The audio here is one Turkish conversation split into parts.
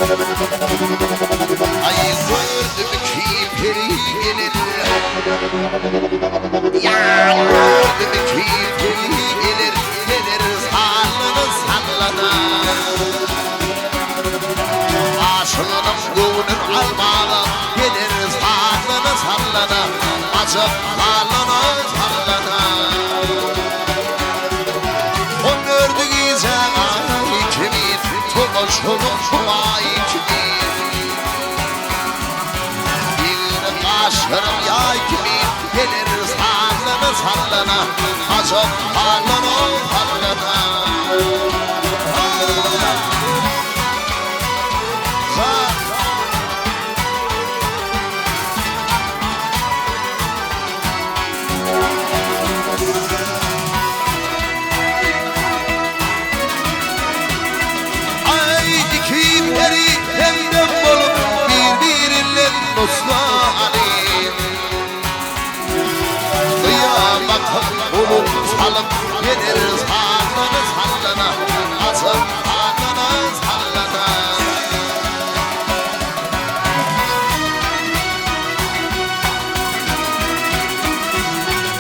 Ay gördüm ki peri gelir. Ya gördüm ki peri gelir. Gelir sallana sallana. Aşığım gönül almalı. Gelir sallana sallana. Açıp sallana sallana. O gördü güzel ay kimin. Tokuşunun şu ay kimin. Aşırım yay gibi gelir sallana sallana. Açıp sallana sallana. Ay iki peri hemden bolup birbiriyle dostlar. Olup salıp gelir sallana sallana. Asıl sallana sallana.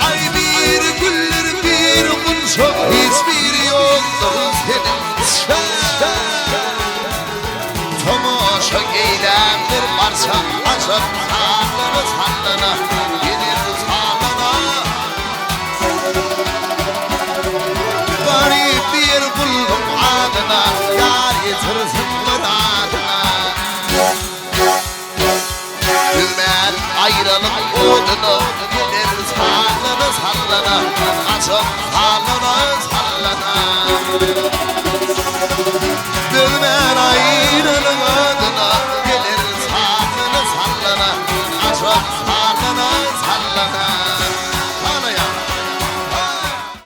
Ay bir güller bir kumşak. Hiçbir yoktur senin Tomaşa eylem bir parça. Asıl sallana sallana. Gelir sallana. Garip bir buldum adına. Yar yitirsin muradına. Hümen ayrılık odunu. Gelir sallana sallana. Açıp sallana sallana.